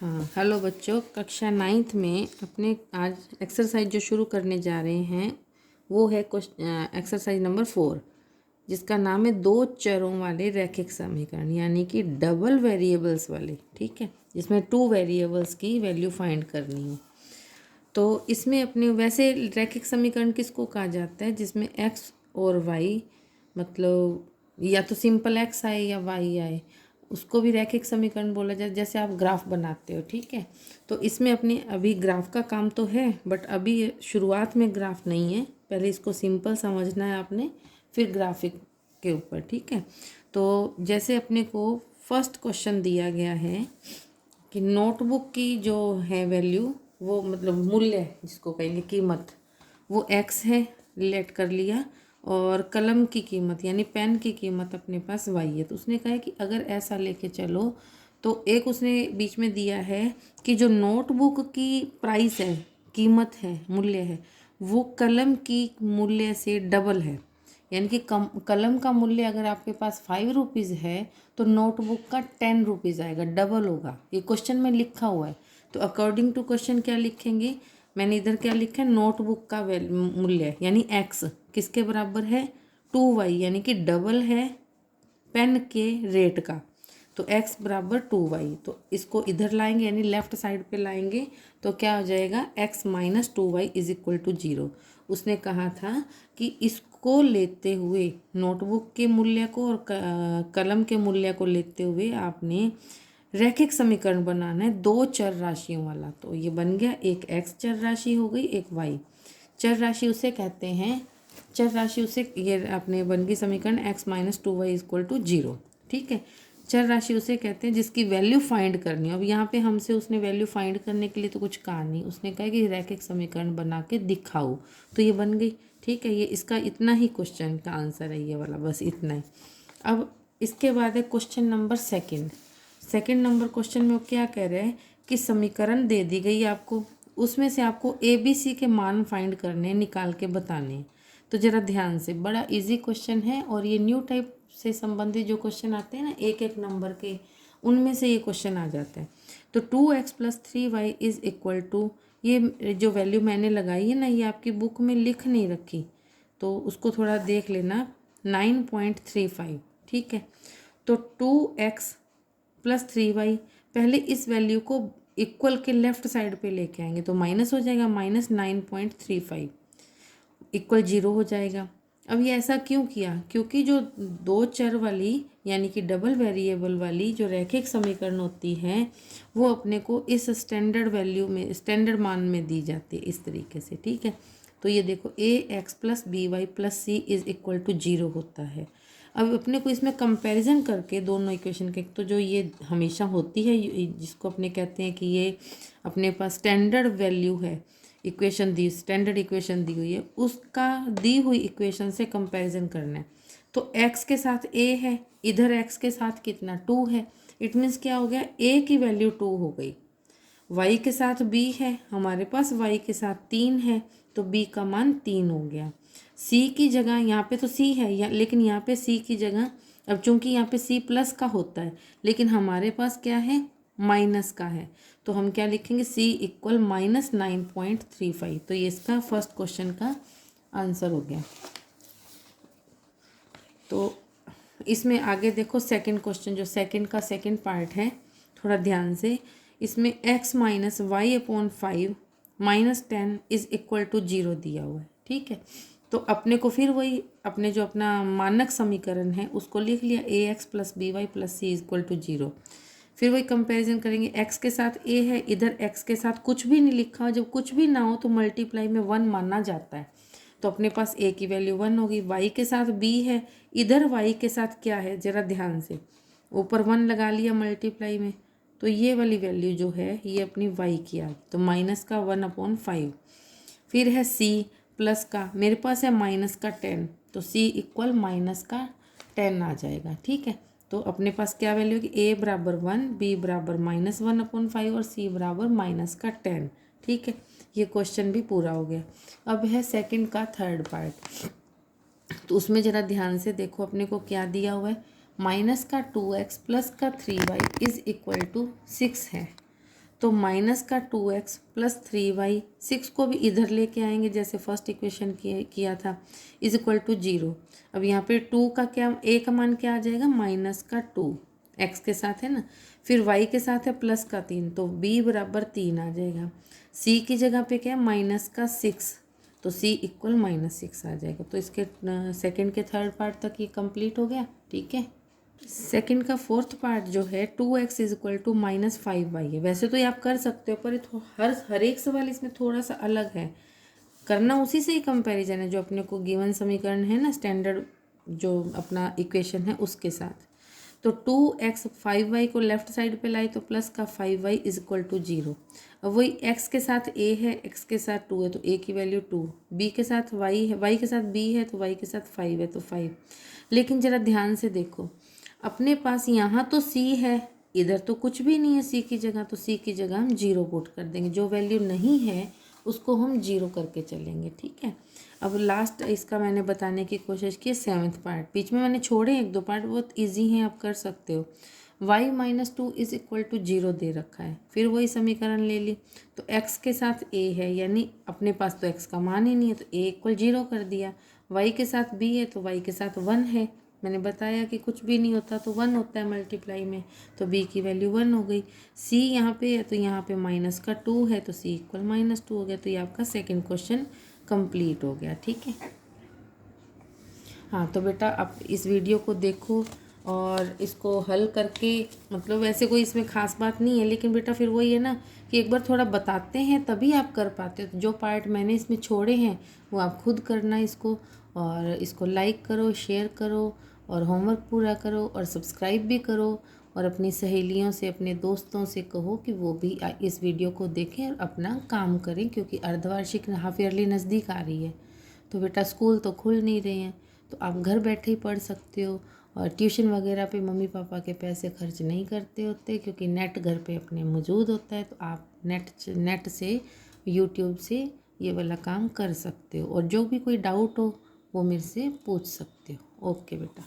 हाँ, हेलो बच्चों। कक्षा 9th में अपने आज एक्सरसाइज जो शुरू करने जा रहे हैं वो है एक्सरसाइज नंबर 4, जिसका नाम है दो चरों वाले रैखिक समीकरण, यानी कि डबल वेरिएबल्स वाले। ठीक है, जिसमें 2 वेरिएबल्स की वैल्यू फाइंड करनी हो। तो इसमें अपने वैसे रैखिक समीकरण किसको कहा जाता है? जिसमें एक्स और वाई, मतलब या तो सिंपल एक्स आए या वाई आए, उसको भी रैखिक समीकरण बोला जाए। जैसे आप ग्राफ बनाते हो, ठीक है, तो इसमें अपने अभी ग्राफ का काम तो है, बट अभी शुरुआत में ग्राफ नहीं है। पहले इसको सिंपल समझना है आपने, फिर ग्राफिक के ऊपर। ठीक है, तो जैसे अपने को फर्स्ट क्वेश्चन दिया गया है कि नोटबुक की जो है वैल्यू, वो मतलब मूल्य जिसको कहेंगे कीमत, वो एक्स है, रिलेट कर लिया। और कलम की कीमत यानी पेन की कीमत अपने पास वाई है। तो उसने कहा है कि अगर ऐसा लेके चलो, तो एक उसने बीच में दिया है कि जो नोटबुक की प्राइस है, कीमत है, मूल्य है, वो कलम की मूल्य से डबल है। यानी कि कलम का मूल्य अगर आपके पास 5 रुपीज़ है तो नोटबुक का 10 रुपीज़ आएगा, डबल होगा। ये क्वेश्चन में लिखा हुआ है। तो अकॉर्डिंग टू क्वेश्चन क्या लिखेंगे? मैंने इधर क्या लिखा है? नोटबुक का मूल्य यानी एक्स किसके बराबर है? 2y, यानी कि डबल है पेन के रेट का। तो x बराबर 2y, तो इसको इधर लाएंगे यानी लेफ्ट साइड पे लाएंगे, तो क्या हो जाएगा? x minus 2y is equal to 0। उसने कहा था कि इसको लेते हुए, नोटबुक के मूल्य को और कलम के मूल्य को लेते हुए आपने रैखिक समीकरण बनाना है दो चर राशियों वाला। तो ये बन गया, एक x चर राशि हो गई, एक y चर राशि उसे कहते हैं। चर राशि उसे, ये अपने बन गई समीकरण x minus 2y equal to 0। ठीक है, चर राशि उसे कहते हैं जिसकी वैल्यू फाइंड करनी है। अब यहाँ पे हमसे उसने वैल्यू फाइंड करने के लिए तो कुछ कहा नहीं, उसने कहा कि रैखिक समीकरण बना के दिखाओ, तो ये बन गई। ठीक है, ये इसका इतना ही क्वेश्चन का आंसर है, ये वाला, बस इतना ही। अब इसके बाद है question number second number question में वो क्या कह रहे हैं कि समीकरण दे दी गई आपको, उसमें से आपको ए बी सी के मान फाइंड करने, निकाल के बताने। तो ज़रा ध्यान से, बड़ा इजी क्वेश्चन है, और ये न्यू टाइप से संबंधित जो क्वेश्चन आते हैं ना, एक एक नंबर के, उनमें से ये क्वेश्चन आ जाता है। तो 2x plus 3y is equal to, ये जो वैल्यू मैंने लगाई है ना, ये आपकी बुक में लिख नहीं रखी, तो उसको थोड़ा देख लेना, 9.35। ठीक है, तो 2x प्लस 3y, पहले इस वैल्यू को इक्वल के लेफ्ट साइड पे लेके आएंगे, तो माइनस हो जाएगा, माइनस 9.35 इक्वल 0 हो जाएगा। अब ये ऐसा क्यों किया? क्योंकि जो दो चर वाली यानी कि डबल वेरिएबल वाली जो रैखिक समीकरण होती है, वो अपने को इस स्टैंडर्ड वैल्यू में, स्टैंडर्ड मान में दी जाती है, इस तरीके से। ठीक है, तो ये देखो, A X plus B Y plus C is equal to 0 होता है। अब अपने को इसमें कंपैरिजन करके दोनों इक्वेशन के, तो जो ये हमेशा होती है, जिसको अपने कहते हैं कि ये अपने पास स्टैंडर्ड वैल्यू है, इक्वेशन दी, स्टैंडर्ड इक्वेशन दी हुई है, उसका दी हुई इक्वेशन से कंपैरिजन करना है। तो x के साथ a है, इधर x के साथ कितना 2 है। इट मीन्स क्या हो गया? a की वैल्यू 2 हो गई। y के साथ b है, हमारे पास y के साथ 3 है, तो b का मान 3 हो गया। c की जगह, यहाँ पे तो c है लेकिन यहाँ पे c की जगह, अब चूंकि यहाँ पे c प्लस का होता है, लेकिन हमारे पास क्या है? माइनस का है, तो हम क्या लिखेंगे? c equal minus 9.35। तो ये इसका फर्स्ट क्वेश्चन का आंसर हो गया। तो इसमें आगे देखो, सेकंड क्वेश्चन, जो सेकंड का सेकंड पार्ट है, थोड़ा ध्यान से, इसमें x minus y upon 5 minus 10 is equal to 0 दिया हुआ है। ठीक है, तो अपने को फिर वही, अपने जो अपना मानक समीकरण है उसको लिख लिया, A X plus B Y plus C is equal to 0। फिर वही कंपैरिजन करेंगे, x के साथ a है, इधर x के साथ कुछ भी नहीं लिखा हो। जब कुछ भी ना हो तो मल्टीप्लाई में 1 माना जाता है, तो अपने पास a की वैल्यू 1 होगी। y के साथ b है, इधर y के साथ क्या है? ज़रा ध्यान से, ऊपर 1 लगा लिया मल्टीप्लाई में, तो ये वाली वैल्यू जो है ये अपनी y की आ गई, तो माइनस का 1/5। फिर है c प्लस का, मेरे पास है माइनस का 10, तो c इक्वल माइनस का 10 आ जाएगा। ठीक है, तो अपने पास क्या वैल्यू होगी? a बराबर 1, b बराबर माइनस 1/5 और c बराबर माइनस का 10। ठीक है, ये क्वेश्चन भी पूरा हो गया। अब है सेकंड का थर्ड पार्ट, तो उसमें ज़रा ध्यान से देखो, अपने को क्या दिया हुआ है? माइनस का 2x प्लस का 3y इज इक्वल टू 6 है। तो माइनस का 2x प्लस 3y, 6 को भी इधर लेके आएंगे जैसे फर्स्ट इक्वेशन किया था, इज इक्वल टू 0। अब यहाँ पे 2 का क्या, a का मान क्या आ जाएगा, माइनस का 2, x के साथ है ना, फिर y के साथ है प्लस का 3, तो b बराबर 3 आ जाएगा। c की जगह पे क्या है, माइनस का 6, तो c इक्वल -6 आ जाएगा। तो इसके सेकंड के थर्ड पार्ट तक ये कंप्लीट हो गया। ठीक है, सेकंड का फोर्थ पार्ट जो है 2x is equal to -5y है। वैसे तो ये आप कर सकते हो, पर ये हर एक सवाल इसमें थोड़ा सा अलग है, करना उसी से ही कंपैरिजन है जो अपने को गिवन समीकरण है ना, स्टैंडर्ड जो अपना इक्वेशन है उसके साथ। तो 2x 5y को लेफ्ट साइड पे लाए तो प्लस का 5y इज इक्वल टू 0। अब वही x के साथ a है, x के साथ 2 है तो a की वैल्यू 2, b के साथ y है, y के साथ b है तो y के साथ 5 है तो 5। लेकिन ज़रा ध्यान से देखो, अपने पास यहाँ तो c है, इधर तो कुछ भी नहीं है c की जगह, तो c की जगह हम 0 पुट कर देंगे, जो वैल्यू नहीं है उसको हम 0 करके चलेंगे। ठीक है, अब लास्ट इसका मैंने बताने की कोशिश की, सेवन्थ पार्ट बीच में मैंने छोड़े, एक दो पार्ट बहुत इजी हैं, आप कर सकते हो। y - 2 इज इक्वल टू 0 दे रखा है, फिर वही समीकरण ले ली, तो x के साथ a है, यानी अपने पास तो x का मान ही नहीं है तो a इक्वल 0 कर दिया। y के साथ b है तो y के साथ 1 है, मैंने बताया कि कुछ भी नहीं होता तो 1 होता है मल्टीप्लाई में, तो b की वैल्यू 1 हो गई। c यहाँ पे है तो यहाँ पे माइनस का 2 है तो c इक्वल -2 हो गया। तो ये आपका सेकंड क्वेश्चन कंप्लीट हो गया। ठीक है, हाँ तो बेटा आप इस वीडियो को देखो और इसको हल करके, मतलब वैसे कोई इसमें ख़ास बात नहीं है, लेकिन बेटा फिर वही है ना कि एक बार थोड़ा बताते हैं तभी आप कर पाते हो। तो जो पार्ट मैंने इसमें छोड़े हैं वो आप खुद करना इसको, और इसको लाइक करो, शेयर करो और होमवर्क पूरा करो और सब्सक्राइब भी करो, और अपनी सहेलियों से, अपने दोस्तों से कहो कि वो भी इस वीडियो को देखें और अपना काम करें, क्योंकि अर्धवार्षिक हाफ ईयरली नज़दीक आ रही है। तो बेटा स्कूल तो खुल नहीं रहे हैं तो आप घर बैठे ही पढ़ सकते हो, और ट्यूशन वगैरह पे मम्मी पापा के पैसे खर्च नहीं करते होते, क्योंकि नेट घर पे अपने मौजूद होता है। तो आप नेट से, यूट्यूब से ये वाला काम कर सकते हो, और जो भी कोई डाउट हो वो मेरे से पूछ सकते हो। ओके बेटा।